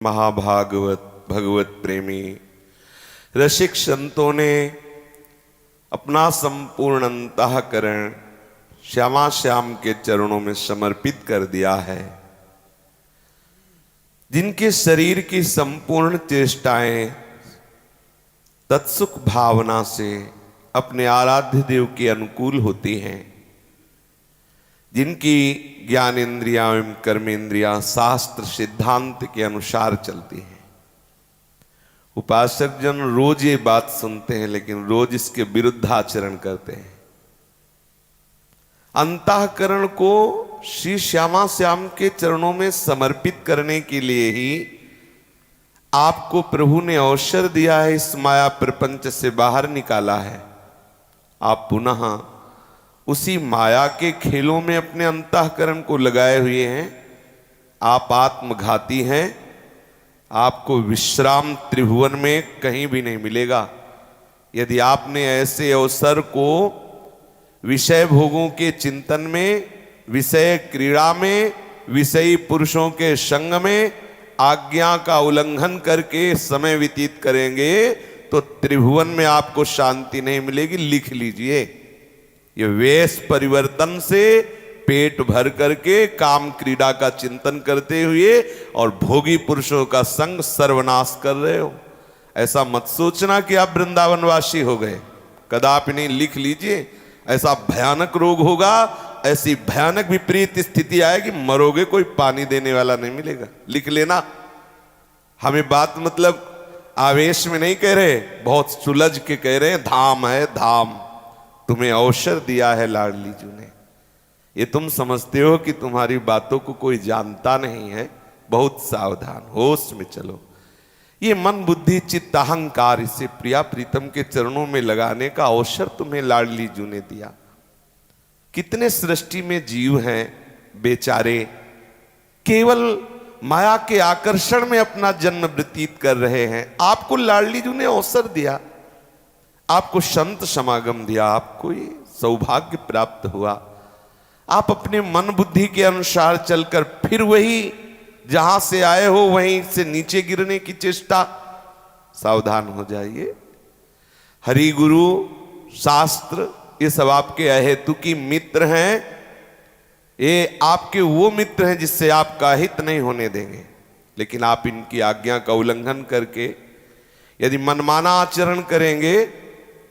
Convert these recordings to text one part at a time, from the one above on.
महाभागवत भगवत प्रेमी रसिक संतों ने अपना संपूर्ण अंतःकरण श्यामा श्याम के चरणों में समर्पित कर दिया है, जिनके शरीर की संपूर्ण चेष्टाएं तत्सुख भावना से अपने आराध्य देव के अनुकूल होती हैं, जिनकी ज्ञानेन्द्रियां एवं कर्मेंद्रियां शास्त्र सिद्धांत के अनुसार चलती हैं। उपासक जन रोज ये बात सुनते हैं लेकिन रोज इसके विरुद्ध आचरण करते हैं। अंतःकरण को श्री श्यामा श्याम के चरणों में समर्पित करने के लिए ही आपको प्रभु ने अवसर दिया है, इस माया प्रपंच से बाहर निकाला है। आप पुनः उसी माया के खेलों में अपने अंतःकरण को लगाए हुए हैं। आप आत्मघाती हैं। आपको विश्राम त्रिभुवन में कहीं भी नहीं मिलेगा। यदि आपने ऐसे अवसर को विषय भोगों के चिंतन में, विषय क्रीड़ा में, विषयी पुरुषों के संग में आज्ञा का उल्लंघन करके समय व्यतीत करेंगे तो त्रिभुवन में आपको शांति नहीं मिलेगी। लिख लीजिए, ये वेश परिवर्तन से पेट भर करके काम क्रीड़ा का चिंतन करते हुए और भोगी पुरुषों का संग सर्वनाश कर रहे हो। ऐसा मत सोचना कि आप वृंदावनवासी हो गए, कदापि नहीं। लिख लीजिए, ऐसा भयानक रोग होगा, ऐसी भयानक विपरीत स्थिति आएगी, मरोगे, कोई पानी देने वाला नहीं मिलेगा। लिख लेना। हमें बात मतलब आवेश में नहीं कह रहे, बहुत सुलझ के कह रहे हैं। धाम है धाम, तुम्हें अवसर दिया है लाडली जी ने। ये तुम समझते हो कि तुम्हारी बातों को कोई जानता नहीं है। बहुत सावधान, होश में चलो। ये मन बुद्धि चित्त अहंकार, इसे प्रिया प्रीतम के चरणों में लगाने का अवसर तुम्हें लाडली जी ने दिया। कितने सृष्टि में जीव हैं बेचारे, केवल माया के आकर्षण में अपना जन्म व्यतीत कर रहे हैं। आपको लाडली जी ने अवसर दिया, आपको संत समागम दिया, आपको ये सौभाग्य प्राप्त हुआ। आप अपने मन बुद्धि के अनुसार चलकर फिर वही जहां से आए हो वहीं से नीचे गिरने की चेष्टा। सावधान हो जाइए। हरि गुरु शास्त्र ये सब आपके अहेतुकी मित्र हैं। ये आपके वो मित्र हैं जिससे आपका हित नहीं होने देंगे, लेकिन आप इनकी आज्ञा का उल्लंघन करके यदि मनमाना आचरण करेंगे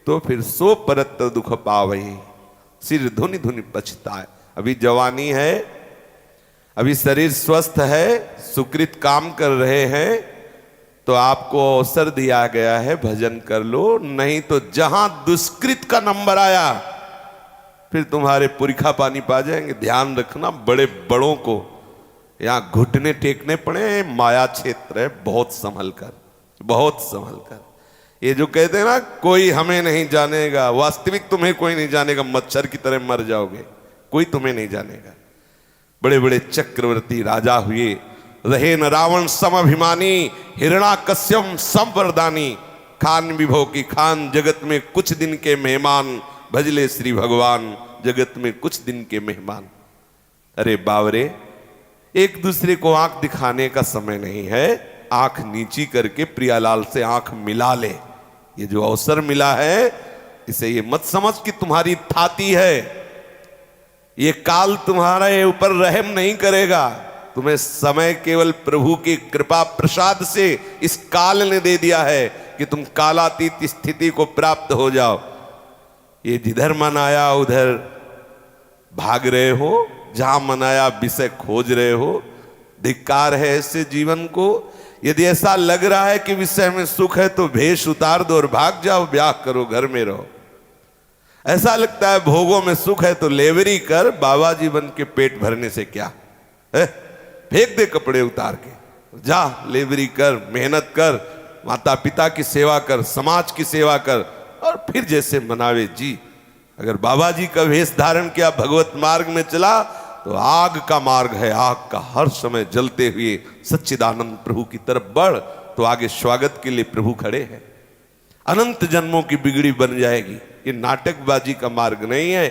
तो फिर सो परत दुख पावही, सिर धुनि धुनि पछताए। अभी जवानी है, अभी शरीर स्वस्थ है, सुकृत काम कर रहे हैं, तो आपको अवसर दिया गया है, भजन कर लो। नहीं तो जहां दुष्कृत का नंबर आया फिर तुम्हारे पुरखा पानी पा जाएंगे। ध्यान रखना, बड़े बड़ों को यहां घुटने टेकने पड़े। माया क्षेत्र है, बहुत संभल कर, बहुत संभल कर। ये जो कहते हैं ना कोई हमें नहीं जानेगा, वास्तविक तुम्हें कोई नहीं जानेगा। मच्छर की तरह मर जाओगे, कोई तुम्हें नहीं जानेगा। बड़े बड़े चक्रवर्ती राजा हुए, रहे न रावण समभिमानी, हिरणाकश्यप संवरदानी। खान विभो की खान, जगत में कुछ दिन के मेहमान, भजले श्री भगवान, जगत में कुछ दिन के मेहमान। अरे बावरे, एक दूसरे को आंख दिखाने का समय नहीं है। आंख नीची करके प्रियालाल से आंख मिला ले। ये जो अवसर मिला है, इसे ये मत समझ कि तुम्हारी थाती है। ये काल तुम्हारे ऊपर रहम नहीं करेगा। तुम्हें समय केवल प्रभु की कृपा प्रसाद से इस काल ने दे दिया है कि तुम कालातीत स्थिति को प्राप्त हो जाओ। ये जिधर मन आया उधर भाग रहे हो, जहां मन आया विषय खोज रहे हो। धिक्कार है ऐसे जीवन को। यदि ऐसा लग रहा है कि विषय में सुख है तो भेष उतार दो और भाग जाओ, ब्याह करो, घर में रहो। ऐसा लगता है भोगों में सुख है तो लेवरी कर, बाबा जीवन के पेट भरने से क्या है। फेंक दे कपड़े उतार के, जा लेवरी कर, मेहनत कर, माता पिता की सेवा कर, समाज की सेवा कर, और फिर जैसे मनावे जी। अगर बाबा जी का वेश धारण किया, भगवत मार्ग में चला, तो आग का मार्ग है, आग का हर समय जलते हुए सच्चिदानंद प्रभु की तरफ बढ़, तो आगे स्वागत के लिए प्रभु खड़े हैं। अनंत जन्मों की बिगड़ी बन जाएगी। ये नाटकबाजी का मार्ग नहीं है।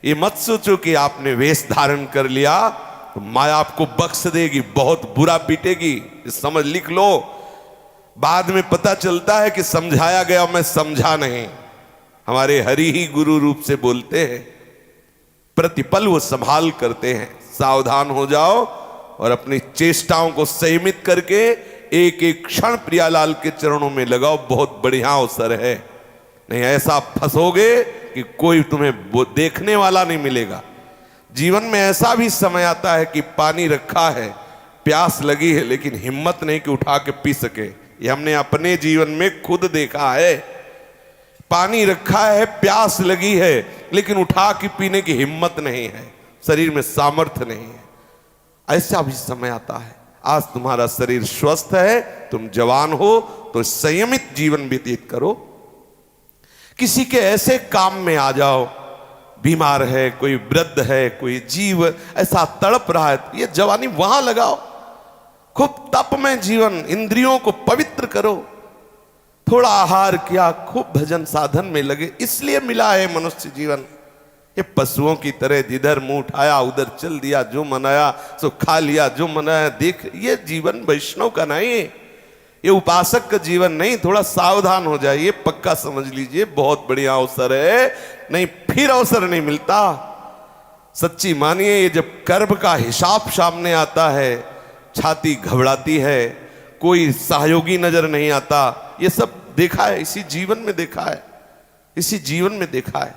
ये मत सोचो कि आपने वेश धारण कर लिया तो माया आपको बख्श देगी, बहुत बुरा पीटेगी। ये समझ लिख लो। बाद में पता चलता है कि समझाया गया, मैं समझा नहीं। हमारे हरि ही गुरु रूप से बोलते हैं, प्रतिपल वो संभाल करते हैं। सावधान हो जाओ और अपनी चेष्टाओं को संयमित करके एक एक क्षण प्रियालाल के चरणों में लगाओ, बहुत बढ़िया अवसर है। नहीं ऐसा फंसोगे कि कोई तुम्हें देखने वाला नहीं मिलेगा। जीवन में ऐसा भी समय आता है कि पानी रखा है, प्यास लगी है, लेकिन हिम्मत नहीं कि उठा के पी सके। ये हमने अपने जीवन में खुद देखा है। पानी रखा है, प्यास लगी है, लेकिन उठा के पीने की हिम्मत नहीं है, शरीर में सामर्थ्य नहीं है। ऐसा भी समय आता है। आज तुम्हारा शरीर स्वस्थ है, तुम जवान हो, तो संयमित जीवन व्यतीत करो। किसी के ऐसे काम में आ जाओ, बीमार है, कोई वृद्ध है, कोई जीव ऐसा तड़प रहा है, ये जवानी वहां लगाओ। खूब तप में जीवन, इंद्रियों को पवित्र करो। थोड़ा आहार किया, खूब भजन साधन में लगे। इसलिए मिला है मनुष्य जीवन। ये पशुओं की तरह जिधर मुंह उठाया उधर चल दिया, जो मनाया सो खा लिया, जो मनाया देख। ये जीवन वैष्णव का नहीं है, ये उपासक का जीवन नहीं। थोड़ा सावधान हो जाइए, पक्का समझ लीजिए, बहुत बढ़िया अवसर है, नहीं फिर अवसर नहीं मिलता। सच्ची मानिए, ये जब कर्म का हिसाब सामने आता है, छाती घबराती है, कोई सहयोगी नजर नहीं आता। ये सब देखा है, इसी जीवन में देखा है, इसी जीवन में देखा है।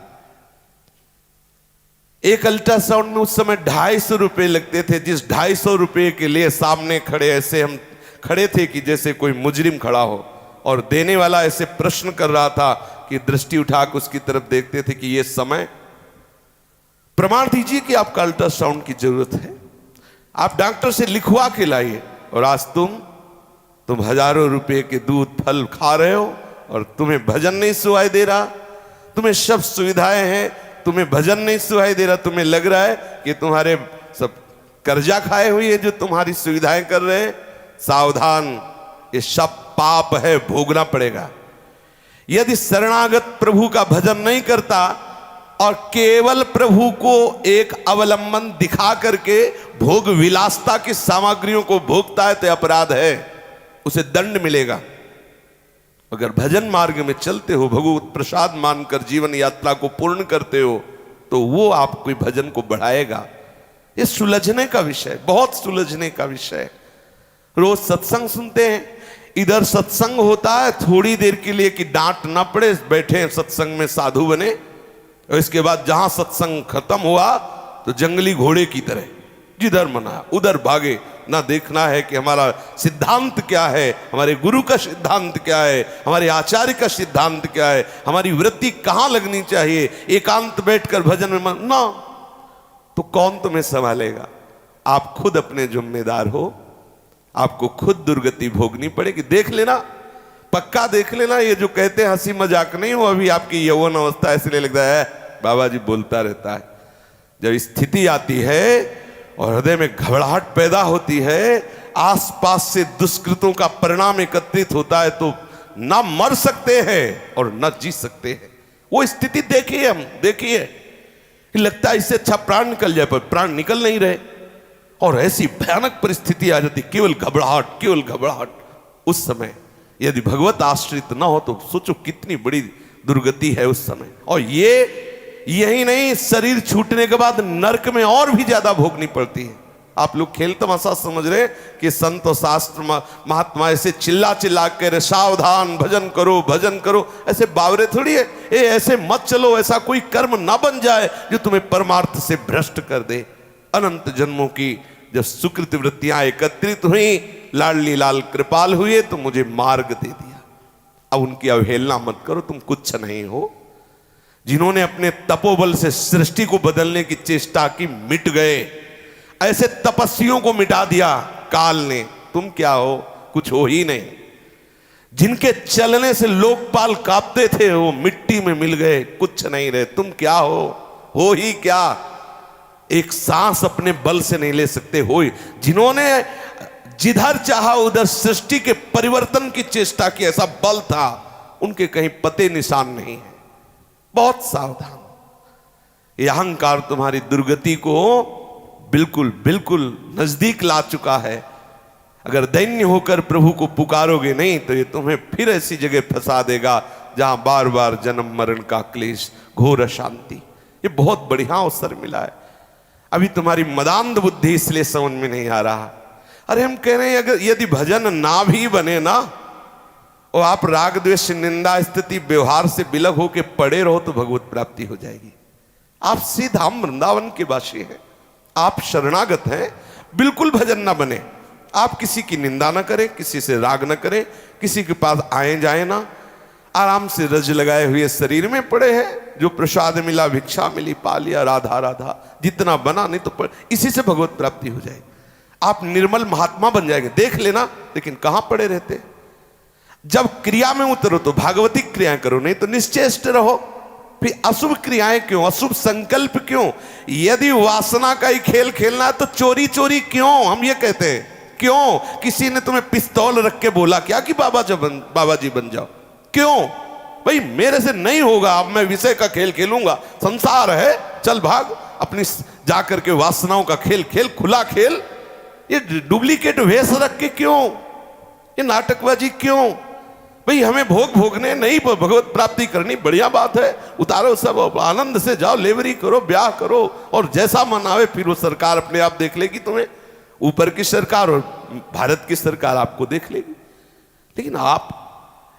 एक अल्ट्रासाउंड में उस समय 250 रुपए लगते थे। जिस 250 रुपए के लिए सामने खड़े, ऐसे हम खड़े थे कि जैसे कोई मुजरिम खड़ा हो, और देने वाला ऐसे प्रश्न कर रहा था कि दृष्टि उठाकर उसकी तरफ देखते थे कि ये समय, प्रमाण दीजिए कि आपका अल्ट्रासाउंड की जरूरत है, आप डॉक्टर से लिखवा के लाइए। और आज तुम हजारों रुपए के दूध फल खा रहे हो और तुम्हें भजन नहीं सुनाई दे रहा। तुम्हें सब सुविधाएं हैं, तुम्हें भजन नहीं सुनाई दे रहा। तुम्हें लग रहा है कि तुम्हारे सब कर्जा खाए हुए है जो तुम्हारी सुविधाएं कर रहे हैं। सावधान, ये सब पाप है, भोगना पड़ेगा। यदि शरणागत प्रभु का भजन नहीं करता और केवल प्रभु को एक अवलंबन दिखा करके भोग विलासता की सामग्रियों को भोगता है तो अपराध है, उसे दंड मिलेगा। अगर भजन मार्ग में चलते हो, भगवत प्रसाद मानकर जीवन यात्रा को पूर्ण करते हो, तो वो आपको भजन को बढ़ाएगा। ये सुलझने का विषय, बहुत सुलझने का विषय। रोज सत्संग सुनते हैं, इधर सत्संग होता है थोड़ी देर के लिए कि डांट ना पड़े, बैठे सत्संग में साधु बने, और इसके बाद जहां सत्संग खत्म हुआ तो जंगली घोड़े की तरह जिधर मना उधर भागे। ना देखना है कि हमारा सिद्धांत क्या है, हमारे गुरु का सिद्धांत क्या है, हमारे आचार्य का सिद्धांत क्या है, हमारी वृत्ति कहां लगनी चाहिए। एकांत बैठकर भजन में मन ना, तो कौन तुम्हें संभालेगा। आप खुद अपने जिम्मेदार हो, आपको खुद दुर्गति भोगनी पड़ेगी। देख लेना, पक्का देख लेना। ये जो कहते हैं हंसी मजाक नहीं हो, अभी आपकी यौवन अवस्था इसलिए लगता है बाबा जी बोलता रहता है। जब स्थिति आती है और हृदय में घबराहट पैदा होती है, आसपास से दुष्कृतों का परिणाम एकत्रित होता है, तो ना मर सकते हैं और ना जी सकते हैं। वो स्थिति देखिए, हम देखिए, लगता है इससे अच्छा प्राण निकल जाए, पर प्राण निकल नहीं रहे और ऐसी भयानक परिस्थिति आ जाती, केवल घबराहट, केवल घबराहट। उस समय यदि भगवत आश्रित ना हो तो सोचो कितनी बड़ी दुर्गति है उस समय। और यही नहीं, शरीर छूटने के बाद नरक में और भी ज्यादा भोगनी पड़ती है। आप लोग खेल तमाशा समझ रहे कि संत और शास्त्र महात्मा ऐसे चिल्ला चिल्ला कर सावधान भजन करो भजन करो, ऐसे बावरे थोड़ी है। ऐसे मत चलो, ऐसा कोई कर्म ना बन जाए जो तुम्हें परमार्थ से भ्रष्ट कर दे। अनंत जन्मों की जब सुकृत वृत्तियां एकत्रित हुई, लाडली लाल कृपाल हुए तो मुझे मार्ग दे दिया। अब उनकी अवहेलना मत करो, तुम कुछ नहीं हो। जिन्होंने अपने तपोबल से सृष्टि को बदलने की चेष्टा की, मिट गए। ऐसे तपस्वियों को मिटा दिया काल ने, तुम क्या हो, कुछ हो ही नहीं। जिनके चलने से लोकपाल कांपते थे, वो मिट्टी में मिल गए, कुछ नहीं रहे। तुम क्या हो ही क्या। एक सांस अपने बल से नहीं ले सकते हो। जिन्होंने जिधर चाहा उधर सृष्टि के परिवर्तन की चेष्टा की, ऐसा बल था, उनके कहीं पते निशान नहीं है। बहुत सावधान। ये अहंकार तुम्हारी दुर्गति को बिल्कुल बिल्कुल नजदीक ला चुका है। अगर दैन्य होकर प्रभु को पुकारोगे नहीं तो ये तुम्हें फिर ऐसी जगह फंसा देगा जहां बार बार जन्म मरण का क्लेश, घोर अशांति। ये बहुत बढ़िया अवसर मिला है। अभी तुम्हारी मदांध बुद्धि इसलिए समझ में नहीं आ रहा। अरे हम कह रहे हैं अगर यदि भजन ना भी बने ना और आप राग द्वेष निंदा स्थिति व्यवहार से बिलग होके पड़े रहो तो भगवत प्राप्ति हो जाएगी। आप सीधाम वृंदावन के वासी हैं, आप शरणागत हैं, बिल्कुल भजन ना बने। आप किसी की निंदा ना करें, किसी से राग ना करें, किसी के पास आए जाए ना, आराम से रज लगाए हुए शरीर में पड़े हैं। जो प्रसाद मिला, भिक्षा मिली, पा लिया, राधा राधा, जितना बना नहीं तो इसी से भगवत प्राप्ति हो जाएगी। आप निर्मल महात्मा बन जाएंगे, देख लेना। लेकिन कहां पड़े रहते? जब क्रिया में उतरो तो भागवतिक क्रियाएं करो, नहीं तो निश्चेष्ट रहो। फिर अशुभ क्रियाएं क्यों, अशुभ संकल्प क्यों? यदि वासना का ही खेल खेलना है तो चोरी चोरी क्यों? हम ये कहते हैं क्यों? किसी ने तुम्हें पिस्तौल रख के बोला क्या कि बाबा जी बन जाओ? क्यों भाई? मेरे से नहीं होगा, अब मैं विषय का खेल खेलूंगा, संसार है, चल भाग अपनी जाकर के वासनाओं का खेल खेल, खुला खेल। ये डुप्लीकेट वेश रख के क्यों? ये नाटकबाजी क्यों? भाई हमें भोग भोगने नहीं, भगवत प्राप्ति करनी, बढ़िया बात है, उतारो सब, आनंद से जाओ, लेवरी करो, ब्याह करो, और जैसा मन आवे फिर वो सरकार अपने आप देख लेगी तुम्हें। ऊपर की सरकार और भारत की सरकार आपको देख लेगी। लेकिन आप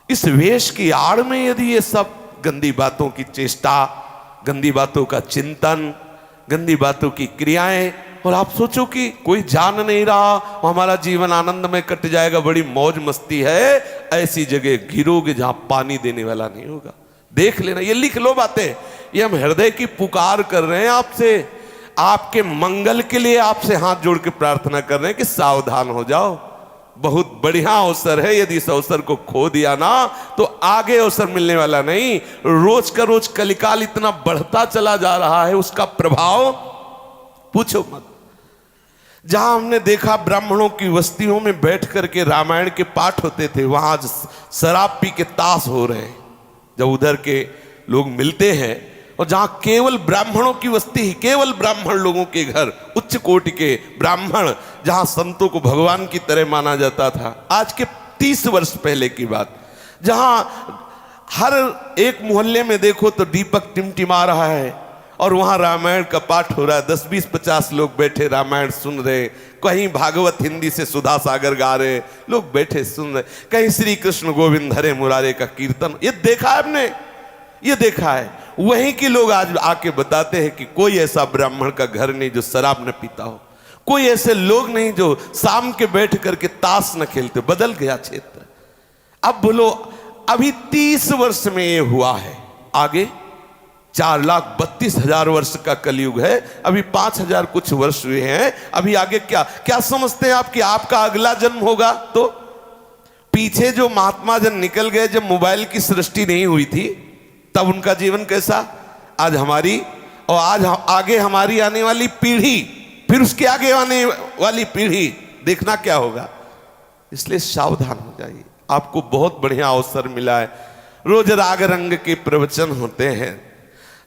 इस वेश की आड़ में यदि ये सब गंदी बातों की चेष्टा, गंदी बातों का चिंतन, गंदी बातों की क्रियाएं, और आप सोचो कि कोई जान नहीं रहा, हमारा जीवन आनंद में कट जाएगा, बड़ी मौज मस्ती है, ऐसी जगह गिरोगे जहां पानी देने वाला नहीं होगा। देख लेना, ये लिख लो बातें। ये हम हृदय की पुकार कर रहे हैं आपसे, आपके मंगल के लिए आपसे हाथ जोड़ के प्रार्थना कर रहे हैं कि सावधान हो जाओ। बहुत बढ़िया अवसर है, यदि इस अवसर को खो दिया ना तो आगे अवसर मिलने वाला नहीं। रोज का रोज कलिकाल इतना बढ़ता चला जा रहा है, उसका प्रभाव पूछो मत। जहां हमने देखा ब्राह्मणों की वस्तियों में बैठ करके रामायण के पाठ होते थे, वहां आज शराब पी के ताश हो रहे हैं। जब उधर के लोग मिलते हैं, और जहां केवल ब्राह्मणों की वस्ती ही, केवल ब्राह्मण लोगों के घर, उच्च कोटि के ब्राह्मण, जहां संतों को भगवान की तरह माना जाता था, आज के 30 वर्ष पहले की बात, जहां हर एक मोहल्ले में देखो तो दीपक टिमटिमा रहा है और वहां रामायण का पाठ हो रहा है। 10, 20, 50 लोग बैठे रामायण सुन रहे, कहीं भागवत हिंदी से सुधा सागर गा रहे, लोग बैठे सुन रहे, कहीं श्री कृष्ण गोविंद हरे मुरारे का कीर्तन। ये देखा है हमने, ये देखा है। वहीं के लोग आज आके बताते हैं कि कोई ऐसा ब्राह्मण का घर नहीं जो शराब न पीता हो, कोई ऐसे लोग नहीं जो शाम के बैठ करके ताश न खेलते। बदल गया क्षेत्र। अब बोलो, अभी 30 वर्ष में ये हुआ है, आगे 4,32,000 वर्ष का कलयुग है, अभी 5,000 कुछ वर्ष हुए हैं। अभी आगे क्या क्या समझते हैं आप कि आपका अगला जन्म होगा? तो पीछे जो महात्मा जन निकल गए, जब मोबाइल की सृष्टि नहीं हुई थी तब उनका जीवन कैसा, आज हमारी, और आज आगे हमारी आने वाली पीढ़ी, फिर उसके आगे आने वाली पीढ़ी, देखना क्या होगा। इसलिए सावधान हो जाइए। आपको बहुत बढ़िया अवसर मिला है। रोज राग रंग के प्रवचन होते हैं,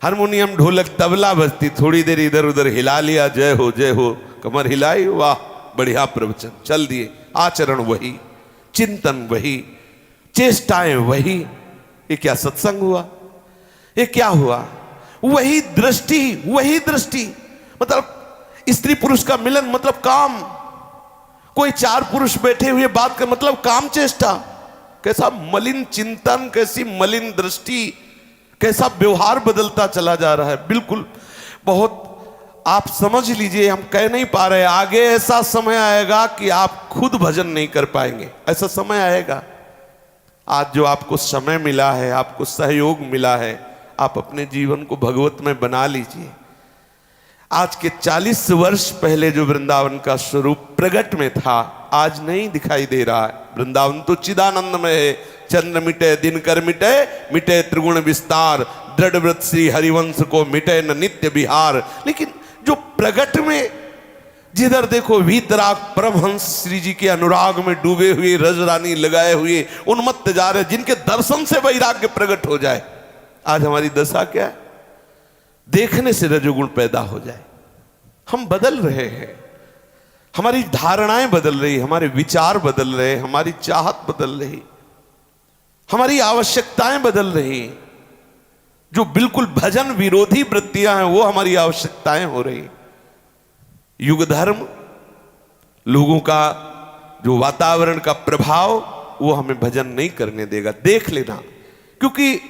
हारमोनियम ढोलक तबला बजती, थोड़ी देर इधर उधर हिला लिया, जय हो जय हो, कमर हिलाई, वाह बढ़िया प्रवचन, चल दिए। आचरण वही, चिंतन वही, चेष्टाएं वही। ये क्या सत्संग हुआ? ये क्या हुआ? वही दृष्टि, वही दृष्टि। मतलब स्त्री पुरुष का मिलन मतलब काम, कोई 4 पुरुष बैठे हुए बात का मतलब काम चेष्टा। कैसा मलिन चिंतन, कैसी मलिन दृष्टि, कैसा व्यवहार बदलता चला जा रहा है। बिल्कुल बहुत आप समझ लीजिए, हम कह नहीं पा रहे, आगे ऐसा समय आएगा कि आप खुद भजन नहीं कर पाएंगे, ऐसा समय आएगा। आज जो आपको समय मिला है, आपको सहयोग मिला है, आप अपने जीवन को भगवत में बना लीजिए। आज के 40 वर्ष पहले जो वृंदावन का स्वरूप प्रगट में था, आज नहीं दिखाई दे रहा है। वृंदावन तो चिदानंद में है। चंद्र मिटे दिनकर मिटे, मिटे त्रिगुण विस्तार, दृढ़ व्रत श्री हरिवंश को मिटे न नित्य विहार। लेकिन जो प्रगट में जिधर देखो वीतराग परमहंस श्री जी के अनुराग में डूबे हुए, रजरानी लगाए हुए उन्मत्त जा रहे, जिनके दर्शन से वैराग्य प्रकट हो जाए। आज हमारी दशा क्या है? देखने से रजोगुण पैदा हो जाए। हम बदल रहे हैं, हमारी धारणाएं बदल रही, हमारे विचार बदल रहे, हमारी चाहत बदल रही, हमारी आवश्यकताएं बदल रही। जो बिल्कुल भजन विरोधी वृत्तियां हैं वो हमारी आवश्यकताएं हो रही। युग धर्म, लोगों का जो वातावरण का प्रभाव, वो हमें भजन नहीं करने देगा। देख लेना, क्योंकि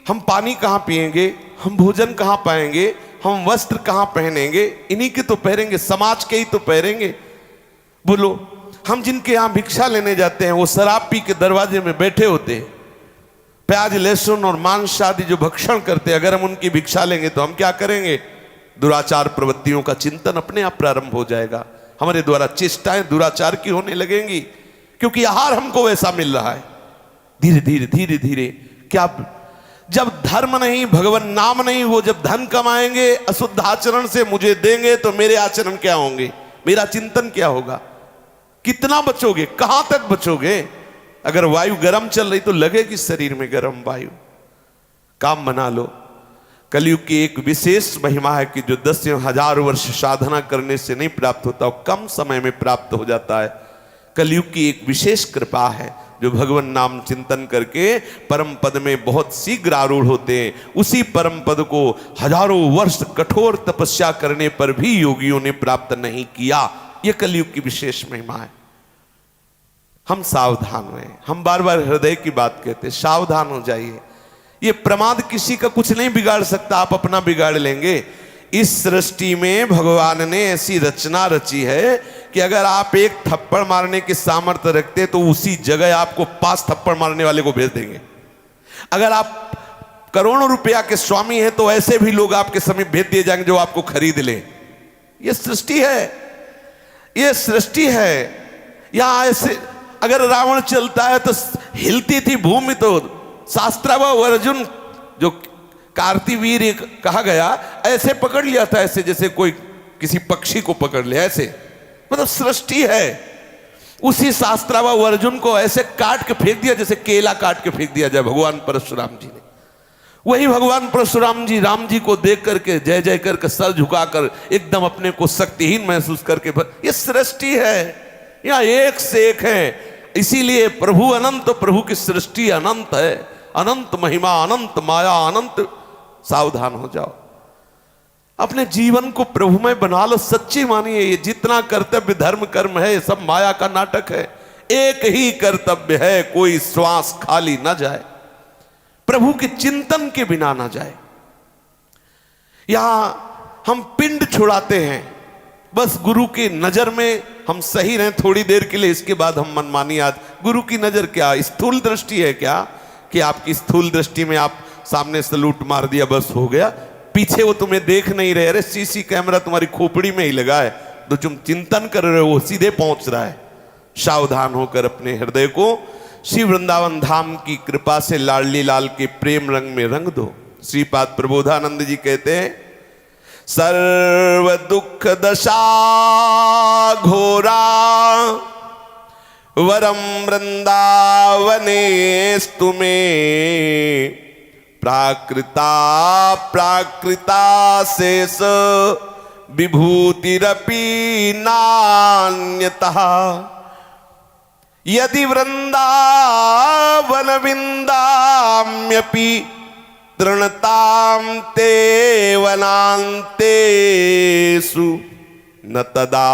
हम पानी कहां पिएंगे, हम भोजन कहां पाएंगे, हम वस्त्र कहां पहनेंगे, इन्हीं के तो पहनेंगे, समाज के ही तो पहनेंगे। बोलो, हम जिनके यहां भिक्षा लेने जाते हैं वो शराब पी के दरवाजे में बैठे होते हैं, प्याज लहसुन और मांस आदि जो भक्षण करते हैं, अगर हम उनकी भिक्षा लेंगे तो हम क्या करेंगे? दुराचार प्रवृत्तियों का चिंतन अपने आप प्रारंभ हो जाएगा। हमारे द्वारा चेष्टाएं दुराचार की होने लगेंगी, क्योंकि आहार हमको वैसा मिल रहा है। धीरे धीरे धीरे धीरे क्या, जब धर्म नहीं, भगवान नाम नहीं, वो जब धन कमाएंगे अशुद्ध आचरण से मुझे देंगे, तो मेरे आचरण क्या होंगे, मेरा चिंतन क्या होगा? कितना बचोगे, कहां तक बचोगे? अगर वायु गर्म चल रही तो लगेगी शरीर में गर्म वायु। काम बना लो। कलयुग की एक विशेष महिमा है कि जो 10,000 वर्ष साधना करने से नहीं प्राप्त होता, वो कम समय में प्राप्त हो जाता है। कलयुग की एक विशेष कृपा है, जो भगवान नाम चिंतन करके परम पद में बहुत शीघ्र आरूढ़ होते हैं। उसी परम पद को हजारों वर्ष कठोर तपस्या करने पर भी योगियों ने प्राप्त नहीं किया। यह कलयुग की विशेष महिमा है। हम सावधान हुए, हम बार बार हृदय की बात कहते, सावधान हो जाइए। ये प्रमाद किसी का कुछ नहीं बिगाड़ सकता, आप अपना बिगाड़ लेंगे। इस सृष्टि में भगवान ने ऐसी रचना रची है कि अगर आप एक थप्पड़ मारने की सामर्थ्य रखते तो उसी जगह आपको 5 थप्पड़ मारने वाले को भेज देंगे। अगर आप करोड़ों रुपया के स्वामी हैं तो ऐसे भी लोग आपके समीप भेज दिए जाएंगे जो आपको खरीद ले। ये सृष्टि है, ये सृष्टि है। यहां ऐसे अगर रावण चलता है तो हिलती थी भूमि, तो शास्त्राव अर्जुन जो कार्तिवीर कहा गया, ऐसे पकड़ लिया था, ऐसे जैसे कोई किसी पक्षी को पकड़ ले, ऐसे। मतलब सृष्टि है। उसी शास्त्राव अर्जुन को ऐसे काट के फेंक दिया जैसे केला काट के फेंक दिया जाए भगवान परशुराम जी ने। वही भगवान परशुराम जी राम जी को देख करके जय जय करके सर झुकाकर एकदम अपने को शक्तिहीन महसूस करके, ये सृष्टि है, यहाँ एक से एक है। इसीलिए प्रभु अनंत, प्रभु की सृष्टि अनंत है, अनंत महिमा, अनंत माया, अनंत। सावधान हो जाओ, अपने जीवन को प्रभुमय बना लो, सच्ची मानिए। ये जितना कर्तव्य धर्म कर्म है, ये सब माया का नाटक है। एक ही कर्तव्य है, कोई श्वास खाली ना जाए, प्रभु के चिंतन के बिना ना जाए। यहां हम पिंड छुड़ाते हैं, बस गुरु की नजर में हम सही रहें थोड़ी देर के लिए, इसके बाद हम मनमानी। आज गुरु की नजर क्या, स्थूल दृष्टि है क्या, कि आपकी स्थूल दृष्टि में आप सामने सलूट मार दिया बस हो गया, पीछे वो तुम्हें देख नहीं रहे। अरे सीसी कैमरा तुम्हारी खोपड़ी में ही लगा है, तो तुम चिंतन कर रहे हो, वो सीधे पहुंच रहा है। सावधान होकर अपने हृदय को श्री वृंदावन धाम की कृपा से लाडली लाल के प्रेम रंग में रंग दो। श्रीपाद प्रबोधानंद जी कहते हैं, सर्व दुख दशा घोरा वरम वृंदावने तुम्हें प्राकृता प्राकृता शेष विभूतिरपि नान्यतः यदि वृंदावन विंदाम्यपि तृणतां ते वनान्तेषु न तदा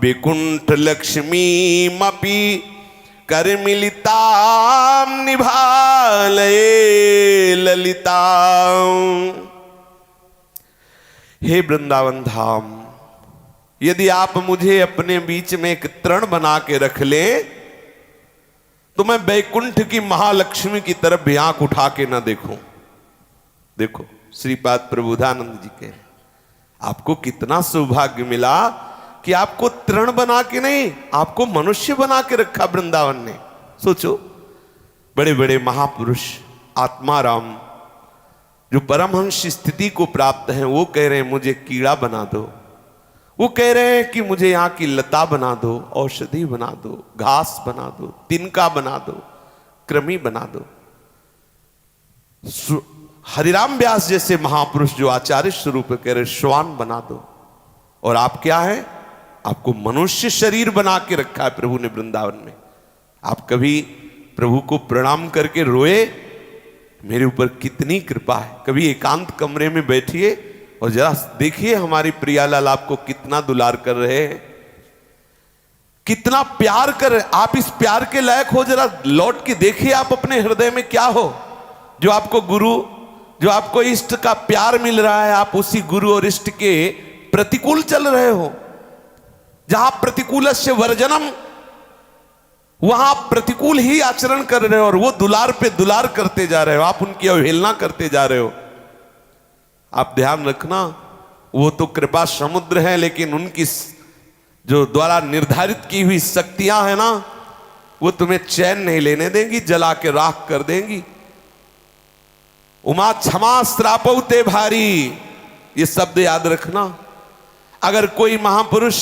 विकुंठ लक्ष्मीमपि करमिलितां निभालये ललितां। हे वृंदावन धाम, यदि आप मुझे अपने बीच में एक तृण बना के रख ले तो मैं बैकुंठ की महालक्ष्मी की तरफ भी आंख उठा के ना देखूं। देखो श्रीपाद प्रबोधानंद जी के, आपको कितना सौभाग्य मिला कि आपको तृण बना के नहीं, आपको मनुष्य बना के रखा वृंदावन ने। सोचो, बड़े बड़े महापुरुष आत्माराम जो परमहंस स्थिति को प्राप्त हैं, वो कह रहे हैं मुझे कीड़ा बना दो, वो कह रहे हैं कि मुझे यहाँ की लता बना दो, औषधि बना दो, घास बना दो, तिनका बना दो, कृमि बना दो। हरिराम व्यास जैसे महापुरुष जो आचार्य स्वरूप कह रहे श्वान बना दो। और आप क्या है? आपको मनुष्य शरीर बना के रखा है प्रभु ने वृंदावन में। आप कभी प्रभु को प्रणाम करके रोए, मेरे ऊपर कितनी कृपा है। कभी एकांत कमरे में बैठिए और जरा देखिए हमारी प्रियालाल आपको कितना दुलार कर रहे हैं, कितना प्यार कर रहे। आप इस प्यार के लायक हो, जरा लौट के देखिए आप अपने हृदय में क्या हो। जो आपको गुरु, जो आपको इष्ट का प्यार मिल रहा है, आप उसी गुरु और इष्ट के प्रतिकूल चल रहे हो। जहां प्रतिकूलस्य वर्जनम, वहां आप प्रतिकूल ही आचरण कर रहे हो और वो दुलार पे दुलार करते जा रहे हो, आप उनकी अवहेलना करते जा रहे हो। आप ध्यान रखना, वो तो कृपा समुद्र है, लेकिन उनकी जो द्वारा निर्धारित की हुई शक्तियां हैं ना, वो तुम्हें चैन नहीं लेने देंगी, जला के राख कर देंगी। उमा क्षमा श्रापौते भारी, ये शब्द याद रखना। अगर कोई महापुरुष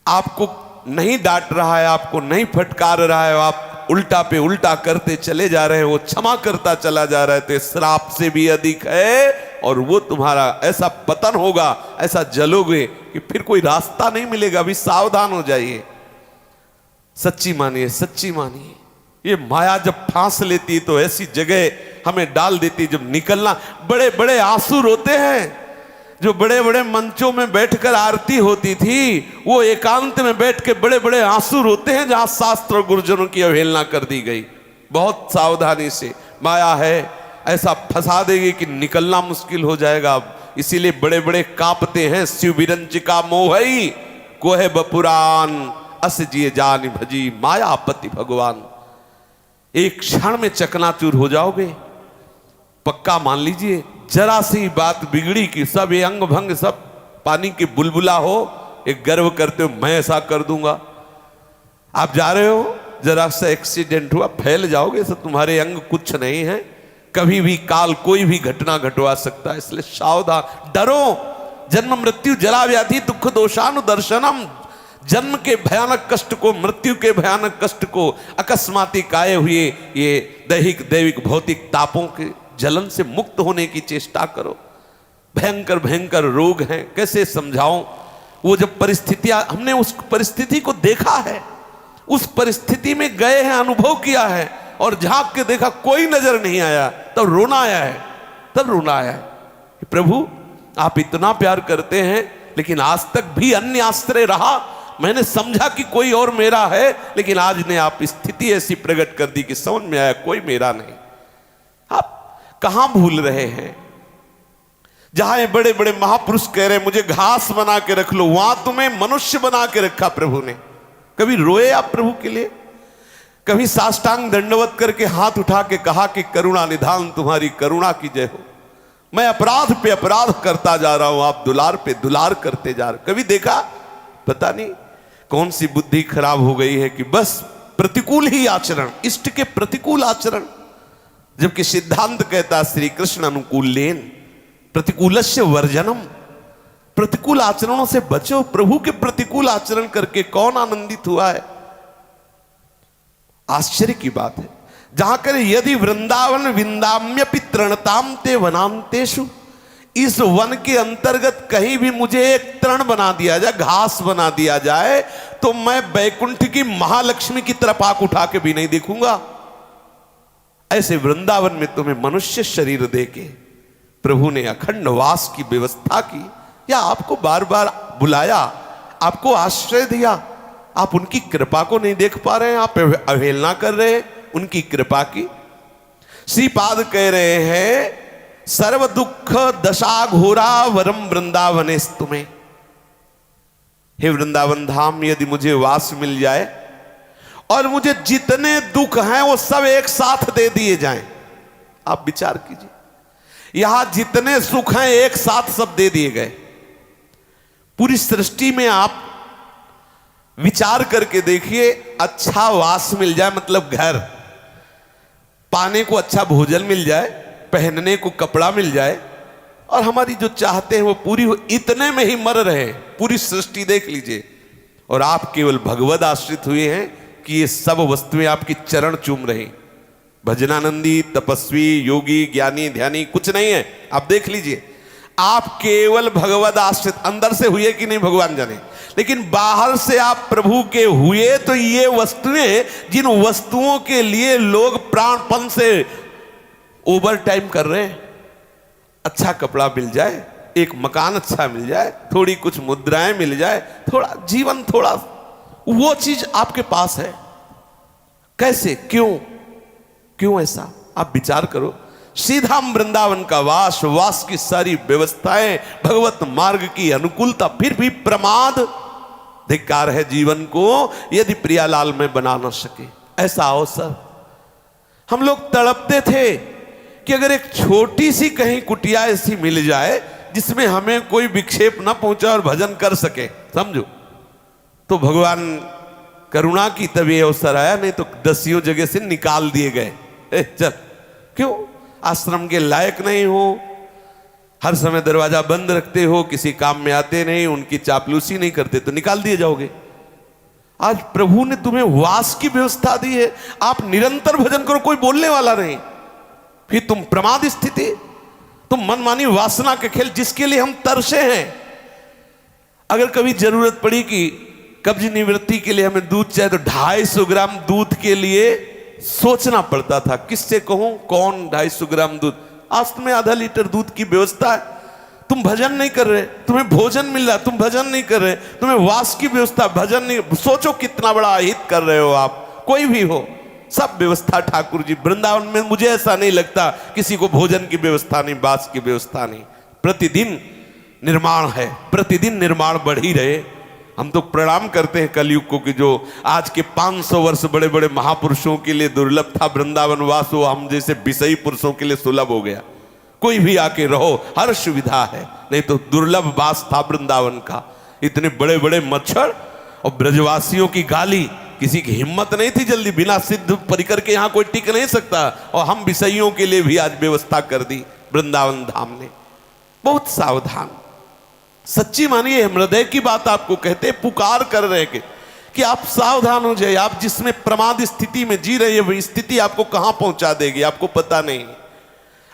आपको नहीं डांट रहा है, आपको नहीं फटकार रहा है, आप उल्टा पे उल्टा करते चले जा रहे हैं, वो क्षमा करता चला जा रहा है, तो श्राप से भी अधिक है। और वो तुम्हारा ऐसा पतन होगा, ऐसा जलोगे कि फिर कोई रास्ता नहीं मिलेगा। अभी सावधान हो जाइए, सच्ची मानिए, सच्ची मानिए। ये माया जब फांस लेती तो ऐसी जगह हमें डाल देती, जब निकलना, बड़े बड़े आंसू रोते हैं। जो बड़े बड़े मंचों में बैठकर आरती होती थी, वो एकांत में बैठ के बड़े बड़े आंसू रोते हैं, जहां शास्त्र और गुरुजनों की अवहेलना कर दी गई। बहुत सावधानी से, माया है ऐसा फंसा देगी कि निकलना मुश्किल हो जाएगा। इसीलिए बड़े बड़े कांपते हैं। शिव विरंचिका मोहई कोहे बपुरान, अस जिए जान भजी मायापति भगवान। एक क्षण में चकनाचूर हो जाओगे, पक्का मान लीजिए। जरा सी बात बिगड़ी कि सब ये अंग भंग, सब पानी की बुलबुला हो, एक गर्व करते हो मैं ऐसा कर दूंगा। आप जा रहे हो, जरा सा एक्सीडेंट हुआ, फैल जाओगे, सब तुम्हारे अंग कुछ नहीं है। कभी भी काल कोई भी घटना घटवा सकता है, इसलिए सावधान। डरो, जन्म मृत्यु जरा व्याधि दुख दोषानुदर्शनम। जन्म के भयानक कष्ट को, मृत्यु के भयानक कष्ट को, अकस्मातिक आए हुए ये दैहिक दैविक भौतिक तापों के जलन से मुक्त होने की चेष्टा करो। भयंकर भयंकर रोग हैं, कैसे समझाऊं। वो जब परिस्थितियां, हमने उस परिस्थिति को देखा है, उस परिस्थिति में गए हैं, अनुभव किया है, और झांक के देखा कोई नजर नहीं आया, तब रोना आया है, तब रोना आया है। प्रभु आप इतना प्यार करते हैं, लेकिन आज तक भी अन्य आश्रय रहा। मैंने समझा कि कोई और मेरा है, लेकिन आज ने आप स्थिति ऐसी प्रकट कर दी कि समझ में आया कोई मेरा नहीं। आप कहां भूल रहे हैं? जहां ये बड़े बड़े महापुरुष कह रहे हैं मुझे घास बना के रख लो, वहां तुम्हें मनुष्य बना के रखा प्रभु ने। कभी रोए आप प्रभु के लिए? कभी साष्टांग दंडवत करके हाथ उठा के कहा कि करुणा निधान तुम्हारी करुणा की जय हो, मैं अपराध पे अपराध करता जा रहा हूं, आप दुलार पे दुलार करते जा रहे? कभी देखा? पता नहीं कौन सी बुद्धि खराब हो गई है कि बस प्रतिकूल ही आचरण, इष्ट के प्रतिकूल आचरण। जबकि सिद्धांत कहता श्री कृष्ण अनुकूल लेन प्रतिकूलस्य वर्जनम। प्रतिकूल आचरणों से बचो। प्रभु के प्रतिकूल आचरण करके कौन आनंदित हुआ है? आश्चर्य की बात है। जहां करे यदि वृंदावन विंदाम्यपि तृणताम ते वनांतेषु, इस वन के अंतर्गत कहीं भी मुझे एक तृण बना दिया जाए, घास बना दिया जाए, तो मैं बैकुंठ की महालक्ष्मी की तरफ आंख उठा के भी नहीं देखूंगा। ऐसे वृंदावन में तुम्हें मनुष्य शरीर देके प्रभु ने अखंड वास की व्यवस्था की, या आपको बार बार बुलाया, आपको आश्रय दिया, आप उनकी कृपा को नहीं देख पा रहे हैं, आप अवहेलना कर रहे हैं उनकी कृपा की। श्रीपाद कह रहे हैं सर्व दुख दशा घोरा वरम वृंदावने तुम्हें। हे वृंदावन धाम, यदि मुझे वास मिल जाए और मुझे जितने दुख हैं वो सब एक साथ दे दिए जाएं, आप विचार कीजिए, यहां जितने सुख हैं एक साथ सब दे दिए गए। पूरी सृष्टि में आप विचार करके देखिए, अच्छा वास मिल जाए, मतलब घर, पाने को अच्छा भोजन मिल जाए, पहनने को कपड़ा मिल जाए, और हमारी जो चाहते हैं वो पूरी हो, इतने में ही मर रहे हैं। पूरी सृष्टि देख लीजिए, और आप केवल भगवद आश्रित हुए हैं कि ये सब वस्तुएं आपकी चरण चूम रही। भजनानंदी, तपस्वी, योगी, ज्ञानी, ध्यानी कुछ नहीं है। आप देख लीजिए, आप केवल भगवद आश्रित, अंदर से हुए कि नहीं भगवान जाने। लेकिन बाहर से आप प्रभु के हुए तो ये वस्तुएं, जिन वस्तुओं के लिए लोग प्राणपण से ओवर टाइम कर रहे हैं, अच्छा कपड़ा मिल जाए, एक मकान अच्छा मिल जाए, थोड़ी कुछ मुद्राएं मिल जाए, थोड़ा जीवन, थोड़ा वो चीज आपके पास है। कैसे, क्यों ऐसा? आप विचार करो। श्रीधाम वृंदावन का वास की सारी व्यवस्थाएं, भगवत मार्ग की अनुकूलता, फिर भी प्रमाद, धिक्कार है जीवन को यदि प्रियालाल में बना न सके ऐसा अवसर। हम लोग तड़पते थे कि अगर एक छोटी सी कहीं कुटिया ऐसी मिल जाए जिसमें हमें कोई विक्षेप न पहुंचा और भजन कर सके, समझो। तो भगवान करुणा की तभी अवसर आया, नहीं तो दसियों जगह से निकाल दिए गए। चल, क्यों? आश्रम के लायक नहीं हो, हर समय दरवाजा बंद रखते हो, किसी काम में आते नहीं, उनकी चापलूसी नहीं करते तो निकाल दिए जाओगे। आज प्रभु ने तुम्हें वास की व्यवस्था दी है, आप निरंतर भजन करो, कोई बोलने वाला नहीं। फिर तुम प्रमाद स्थिति, तुम मनमानी वासना के खेल जिसके लिए हम तरसे हैं। अगर कभी जरूरत पड़ी कि कब्ज निवृत्ति के लिए हमें दूध चाहिए तो 250 ग्राम दूध के लिए सोचना पड़ता था, किससे कहूं, कौन 250 ग्राम दूध? आज तुम्हें आधा लीटर दूध की व्यवस्था है, तुम भजन नहीं कर रहे, तुम्हें भोजन मिल रहा, तुम भजन नहीं कर रहे, तुम्हें वास की व्यवस्था, भजन नहीं। सोचो कितना बड़ा हित कर रहे हो आप, कोई भी हो, सब व्यवस्था ठाकुर जी। वृंदावन में मुझे ऐसा नहीं लगता किसी को भोजन की व्यवस्था नहीं, वास की व्यवस्था नहीं। प्रतिदिन निर्माण है, प्रतिदिन निर्माण बढ़ ही रहे। हम तो प्रणाम करते हैं कलयुग को कि जो आज के 500 वर्ष बड़े बड़े महापुरुषों के लिए दुर्लभ था वृंदावन वास, वो हम जैसे विषयी पुरुषों के लिए सुलभ हो गया। कोई भी आके रहो, हर सुविधा है, नहीं तो दुर्लभ वास था वृंदावन का। इतने बड़े बड़े मच्छर और ब्रजवासियों की गाली, किसी की हिम्मत नहीं थी जल्दी, बिना सिद्ध परिकर के यहाँ कोई टिक नहीं सकता। और हम विषयों के लिए भी आज व्यवस्था कर दी वृंदावन धाम ने। बहुत सावधान, सच्ची मानिए, हृदय की बात आपको कहते, पुकार कर रहे कि आप सावधान हो जाइए। आप जिसमें प्रमाद स्थिति में जी रहे हैं, वही स्थिति आपको कहां पहुंचा देगी आपको पता नहीं।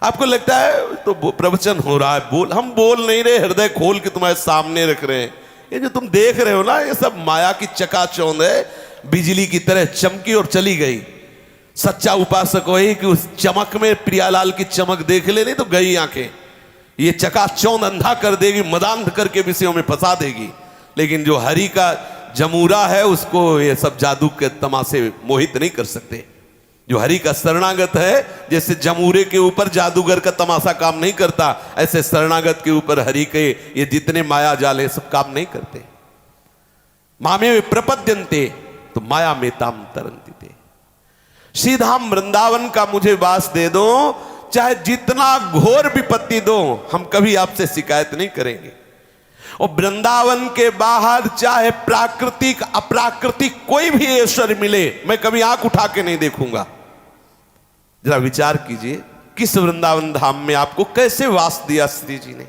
आपको लगता है तो प्रवचन हो रहा है, हम बोल नहीं रहे, हृदय खोल के तुम्हारे सामने रख रहे हैं। ये जो तुम देख रहे हो ना, ये सब माया की चकाचौंध है, बिजली की तरह चमकी और चली गई। सच्चा उपासक वही कि उस चमक में प्रियालाल की चमक देख ले, नहीं तो गई आंखें। ये चकाचौंध अंधा कर देगी, मदांध करके विषयों में फंसा देगी। लेकिन जो हरि का जमूरा है, उसको ये सब जादू के तमाशे मोहित नहीं कर सकते। जो हरि का शरणागत है, जैसे जमूरे के ऊपर जादूगर का तमाशा काम नहीं करता, ऐसे शरणागत के ऊपर हरि के ये जितने माया जाल है सब काम नहीं करते। मामे प्रपद्यन्ते तो माया में ताम तरंती थे। श्रीधाम वृंदावन का मुझे वास दे दो, चाहे जितना घोर विपत्ति दो, हम कभी आपसे शिकायत नहीं करेंगे। और वृंदावन के बाहर चाहे प्राकृतिक अप्राकृतिक कोई भी ऐश्वर्य मिले, मैं कभी आंख उठा के नहीं देखूंगा। जरा विचार कीजिए, किस वृंदावन धाम में आपको कैसे वास दिया श्री जी ने।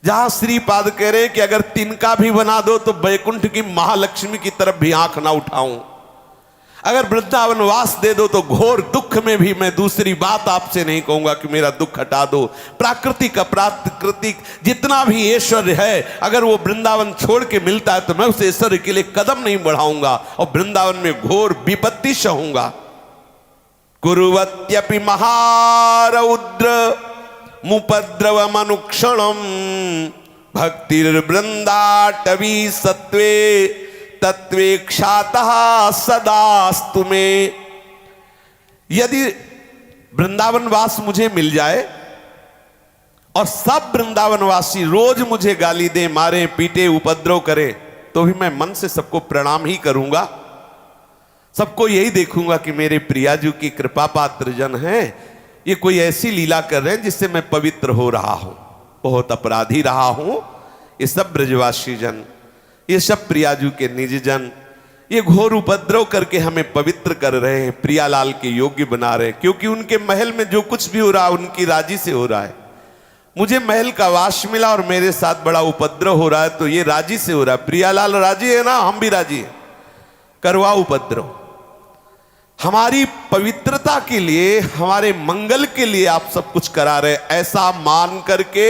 जहां श्रीपाद कह रहे कि अगर तिनका भी बना दो तो बैकुंठ की महालक्ष्मी की तरफ भी आंख ना उठाऊं। अगर वृंदावन वास दे दो तो घोर दुख में भी मैं दूसरी बात आपसे नहीं कहूंगा कि मेरा दुख हटा दो। प्राकृतिक अप्राकृतिक जितना भी ऐश्वर्य है, अगर वो वृंदावन छोड़ के मिलता है तो मैं उस ऐश्वर्य के लिए कदम नहीं बढ़ाऊंगा और वृंदावन में घोर विपत्ति सहूंगा। कुरुवत्यपि महारौद्र मुपद्रवमनुक्षणम भक्तिर्वृंदाटवी सत्वे तत्वेक्षातः सदास्तु में। यदि वृंदावन वास मुझे मिल जाए और सब वृंदावनवासी रोज मुझे गाली दे, मारे, पीटे, उपद्रव करे, तो भी मैं मन से सबको प्रणाम ही करूंगा। सबको यही देखूंगा कि मेरे प्रियाजू की कृपा पात्र जन हैं, ये कोई ऐसी लीला कर रहे हैं जिससे मैं पवित्र हो रहा हूं, बहुत अपराधी रहा हूं। ये सब ब्रजवासी जन, ये सब प्रियाजू के निज जन, ये घोर उपद्रव करके हमें पवित्र कर रहे हैं, प्रियालाल के योग्य बना रहे हैं। क्योंकि उनके महल में जो कुछ भी हो रहा है उनकी राजी से हो रहा है। मुझे महल का वास मिला और मेरे साथ बड़ा उपद्रव हो रहा है तो ये राजी से हो रहा है। प्रियालाल राजी है ना, हम भी राजी हैं, करवा उपद्रव। हमारी पवित्रता के लिए, हमारे मंगल के लिए आप सब कुछ करा रहे, ऐसा मान करके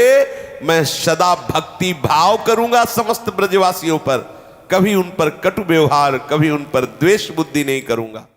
मैं सदा भक्ति भाव करूंगा समस्त ब्रजवासियों पर। कभी उन पर कटु व्यवहार, कभी उन पर द्वेष बुद्धि नहीं करूंगा।